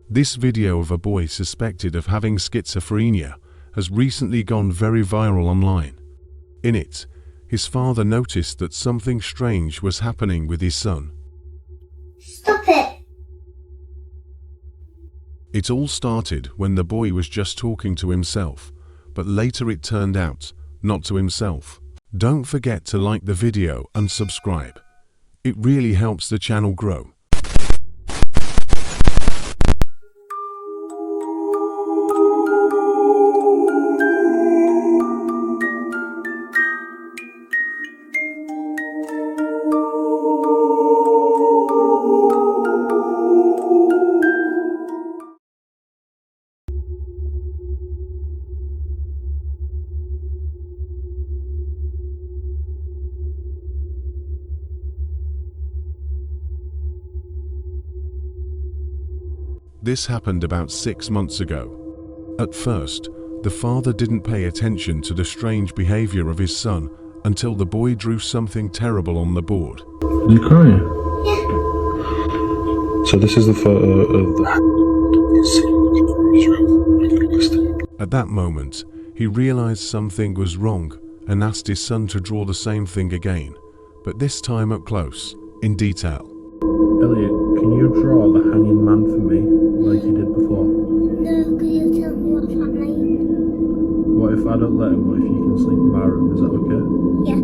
This video of a boy suspected of having schizophrenia has recently gone very viral online. In it, his father noticed that something strange was happening with his son. Stop it! It all started when the boy was just talking to himself, but later it turned out not to himself. Don't forget to like the video and subscribe. It really helps the channel grow. This happened about 6 months ago. At first, the father didn't pay attention to the strange behavior of his son until the boy drew something terrible on the board. Are you crying? Yeah. So this is the photo of the... At that moment, he realized something was wrong and asked his son to draw the same thing again, but this time up close, in detail. Elliot, can you draw the hanging man for me, like you did before? No, could you tell me what's happening? What if I don't let him? What if you can sleep in my room? Is that okay? Yeah.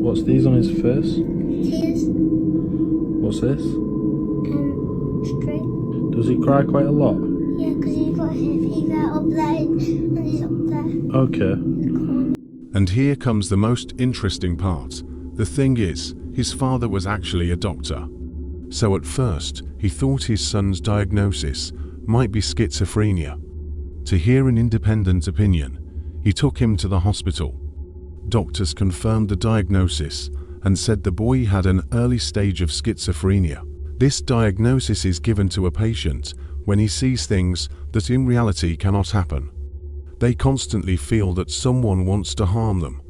What's these on his face? Tears. What's this? String. Does he cry quite a lot? Yeah, because he's got his fever up there and he's up there. Okay. And here comes the most interesting part. The thing is, his father was actually a doctor. So at first, he thought his son's diagnosis might be schizophrenia. To hear an independent opinion, he took him to the hospital. Doctors confirmed the diagnosis and said the boy had an early stage of schizophrenia. This diagnosis is given to a patient when he sees things that in reality cannot happen. They constantly feel that someone wants to harm them,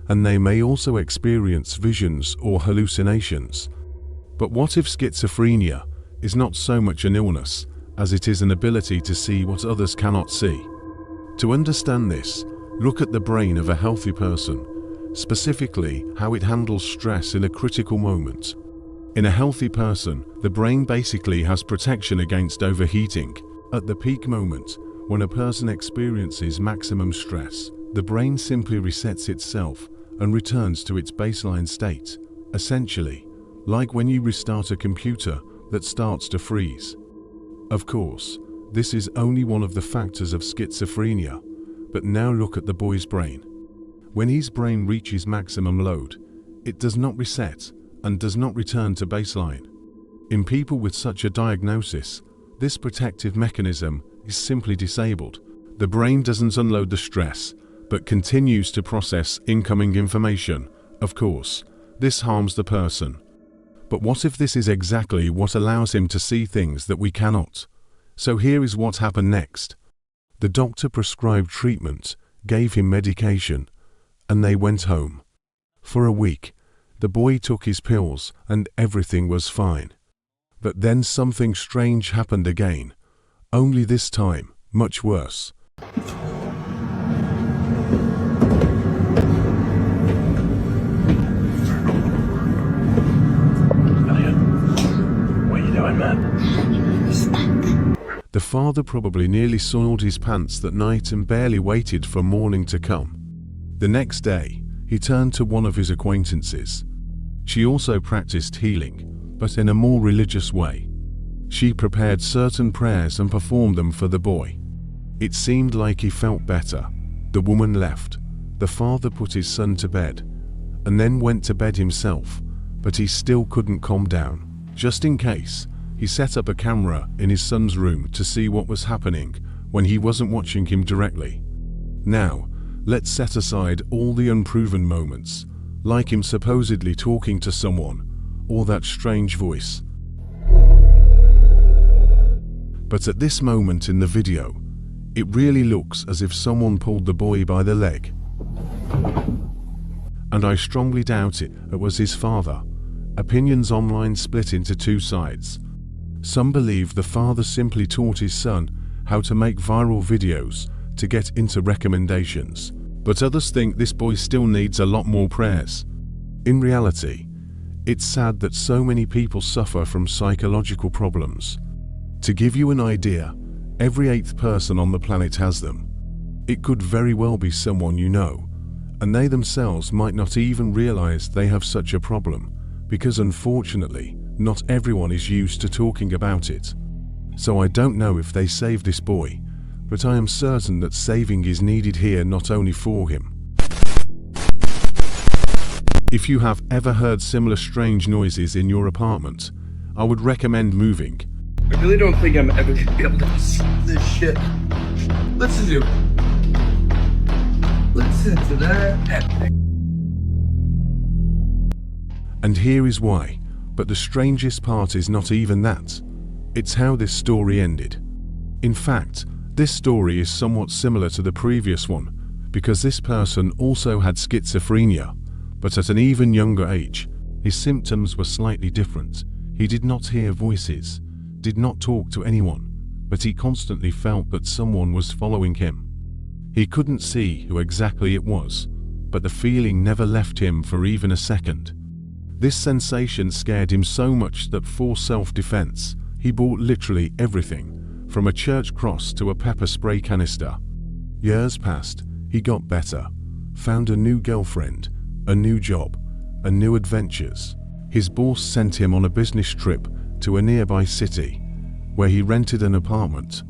and they may also experience visions or hallucinations. But what if schizophrenia is not so much an illness as it is an ability to see what others cannot see? To understand this, look at the brain of a healthy person, specifically how it handles stress in a critical moment. In a healthy person, the brain basically has protection against overheating. At the peak moment, when a person experiences maximum stress, the brain simply resets itself and returns to its baseline state, essentially, like when you restart a computer that starts to freeze. Of course, this is only one of the factors of schizophrenia, but now look at the boy's brain. When his brain reaches maximum load, it does not reset and does not return to baseline. In people with such a diagnosis, this protective mechanism is simply disabled. The brain doesn't unload the stress, but continues to process incoming information. Of course, this harms the person. But what if this is exactly what allows him to see things that we cannot? So here is what happened next. The doctor prescribed treatment, gave him medication, and they went home. For a week, the boy took his pills and everything was fine. But then something strange happened again. Only this time, much worse. Elliot, what are you doing, man? The father probably nearly soiled his pants that night and barely waited for morning to come. The next day, he turned to one of his acquaintances. She also practiced healing, but in a more religious way. She prepared certain prayers and performed them for the boy. It seemed like he felt better. The woman left. The father put his son to bed, and then went to bed himself, but he still couldn't calm down. Just in case, he set up a camera in his son's room to see what was happening when he wasn't watching him directly. Now, let's set aside all the unproven moments, like him supposedly talking to someone, or that strange voice. But at this moment in the video, it really looks as if someone pulled the boy by the leg. and I strongly doubt it was his father. Opinions online split into two sides. Some believe the father simply taught his son how to make viral videos to get into recommendations, but others think this boy still needs a lot more prayers. In reality, it's sad that so many people suffer from psychological problems. To give you an idea, every 8th person on the planet has them. It could very well be someone you know, and they themselves might not even realize they have such a problem, because unfortunately, not everyone is used to talking about it. So I don't know if they saved this boy, but I am certain that saving is needed here not only for him. If you have ever heard similar strange noises in your apartment, I would recommend moving. I really don't think I'm ever gonna be able to see this shit. Listen to it. Listen to that. And here is why, but the strangest part is not even that. It's how this story ended. In fact, this story is somewhat similar to the previous one, because this person also had schizophrenia, but at an even younger age. His symptoms were slightly different. He did not hear voices, did not talk to anyone, but he constantly felt that someone was following him. He couldn't see who exactly it was, but the feeling never left him for even a second. This sensation scared him so much that for self-defense, he bought literally everything, from a church cross to a pepper spray canister. Years passed, he got better, found a new girlfriend, a new job, and new adventures. His boss sent him on a business trip to a nearby city, where he rented an apartment.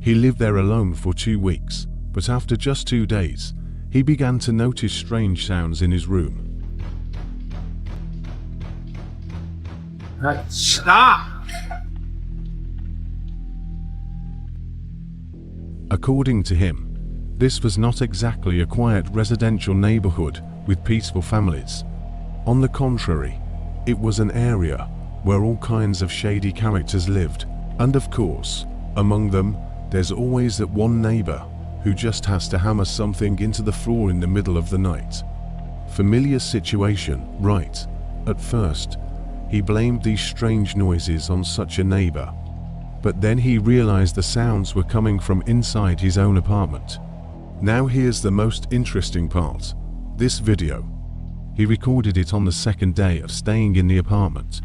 He lived there alone for 2 weeks, but after just 2 days, he began to notice strange sounds in his room. Stop! According to him, this was not exactly a quiet residential neighborhood with peaceful families. On the contrary, it was an area where all kinds of shady characters lived, and of course, among them, there's always that one neighbor who just has to hammer something into the floor in the middle of the night. Familiar situation, right? At first, he blamed these strange noises on such a neighbor, but then he realized the sounds were coming from inside his own apartment. Now here's the most interesting part. This video. He recorded it on the 2nd day of staying in the apartment.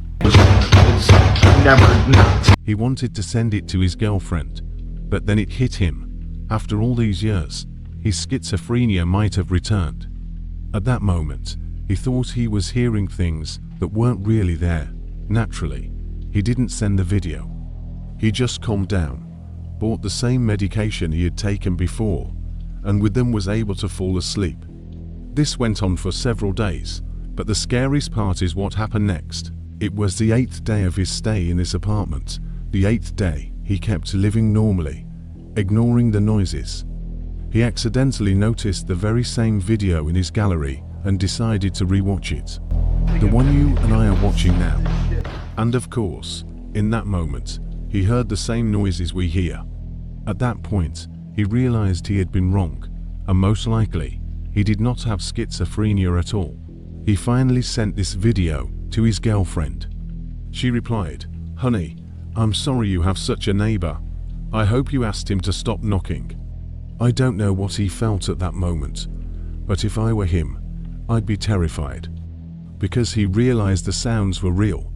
He wanted to send it to his girlfriend, but then it hit him. After all these years, his schizophrenia might have returned. At that moment, he thought he was hearing things that weren't really there. Naturally, he didn't send the video. He just calmed down, bought the same medication he had taken before, and with them was able to fall asleep. This went on for several days, but the scariest part is what happened next. It was the 8th day of his stay in this apartment. The 8th day, he kept living normally, ignoring the noises. He accidentally noticed the very same video in his gallery and decided to rewatch it. The one you and I are watching now. And of course, in that moment, he heard the same noises we hear. At that point, he realized he had been wrong, and most likely, he did not have schizophrenia at all. He finally sent this video to his girlfriend. She replied, "Honey, I'm sorry you have such a neighbor. I hope you asked him to stop knocking." I don't know what he felt at that moment, but if I were him, I'd be terrified. Because he realized the sounds were real,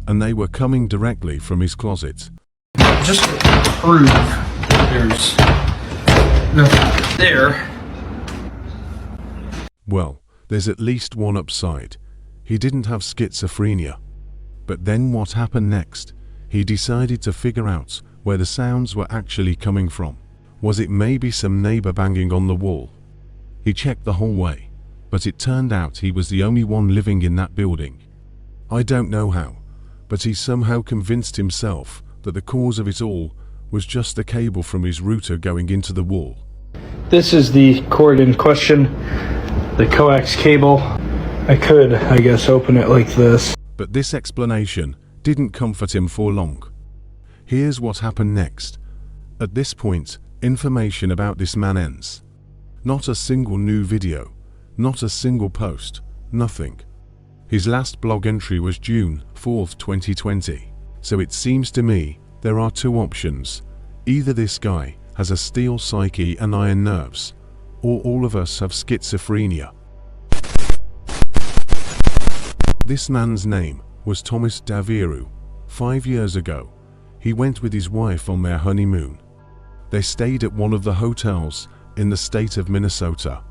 and they were coming directly from his closet. Just to prove there's nothing there. Well, there's at least one upside. He didn't have schizophrenia. But then what happened next? He decided to figure out where the sounds were actually coming from. Was it maybe some neighbor banging on the wall? He checked the hallway, but it turned out he was the only one living in that building. I don't know how, but he somehow convinced himself that the cause of it all was just the cable from his router going into the wall. This is the cord in question, the coax cable. I could, I guess, open it like this. But this explanation didn't comfort him for long. Here's what happened next. At this point, information about this man ends. Not a single new video, Not a single post, nothing. His last blog entry was June 4th, 2020. So it seems to me there are two options. Either this guy has a steel psyche and iron nerves, or all of us have schizophrenia. This man's name was Thomas Daviru. 5 years ago, he went with his wife on their honeymoon. They stayed at one of the hotels in the state of Minnesota.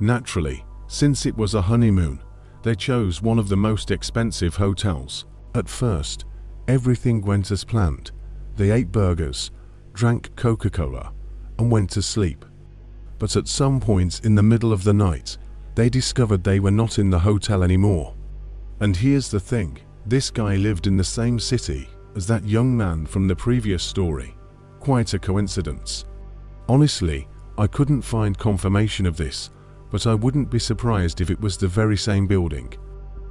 Naturally, since it was a honeymoon, they chose one of the most expensive hotels. At first, everything went as planned. They ate burgers, drank Coca-Cola, and went to sleep. But at some point in the middle of the night, they discovered they were not in the hotel anymore. And here's the thing, this guy lived in the same city as that young man from the previous story. Quite a coincidence. Honestly, I couldn't find confirmation of this, but I wouldn't be surprised if it was the very same building.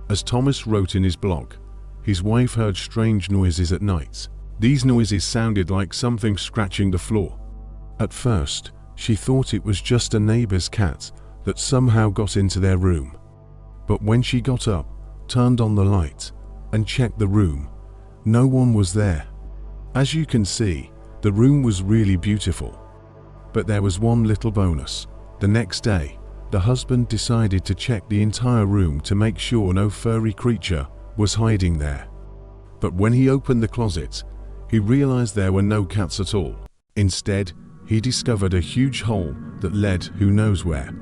As Thomas wrote in his blog, his wife heard strange noises at night. These noises sounded like something scratching the floor. At first, she thought it was just a neighbor's cat that somehow got into their room. But when she got up, turned on the light, and checked the room, no one was there. As you can see, the room was really beautiful. But there was one little bonus. The next day, the husband decided to check the entire room to make sure no furry creature was hiding there. But when he opened the closet, he realized there were no cats at all. Instead, he discovered a huge hole that led who knows where.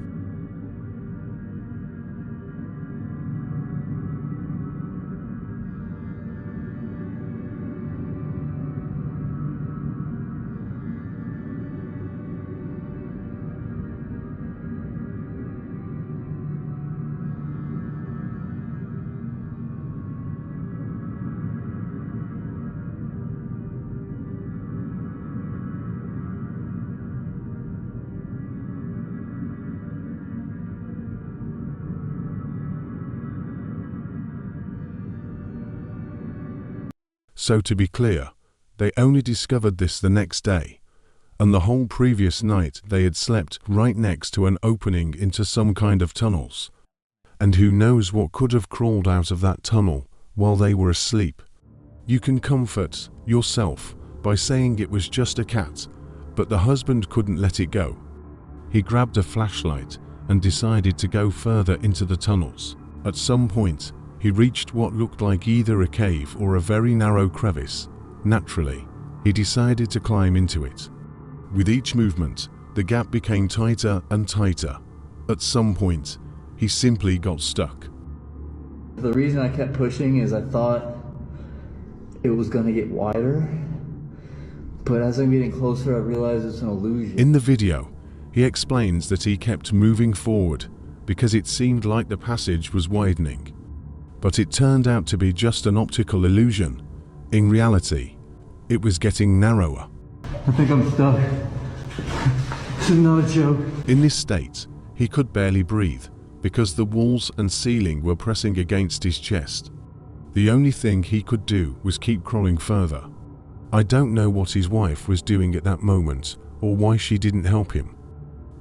So to be clear, they only discovered this the next day, and the whole previous night they had slept right next to an opening into some kind of tunnels. And who knows what could have crawled out of that tunnel while they were asleep. You can comfort yourself by saying it was just a cat, but the husband couldn't let it go. He grabbed a flashlight and decided to go further into the tunnels. At some point, he reached what looked like either a cave or a very narrow crevice. Naturally, he decided to climb into it. With each movement, the gap became tighter and tighter. At some point, he simply got stuck. The reason I kept pushing is I thought it was going to get wider, but as I'm getting closer I realized it's an illusion. In the video, he explains that he kept moving forward because it seemed like the passage was widening. But it turned out to be just an optical illusion. In reality, it was getting narrower. I think I'm stuck. This is not a joke. In this state, he could barely breathe because the walls and ceiling were pressing against his chest. The only thing he could do was keep crawling further. I don't know what his wife was doing at that moment or why she didn't help him.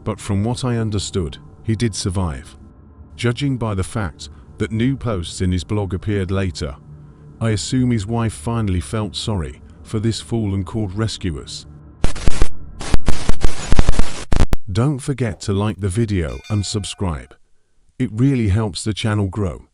But from what I understood, he did survive. Judging by the fact that new posts in his blog appeared later, I assume his wife finally felt sorry for this fool and called rescuers. Don't forget to like the video and subscribe. It really helps the channel grow.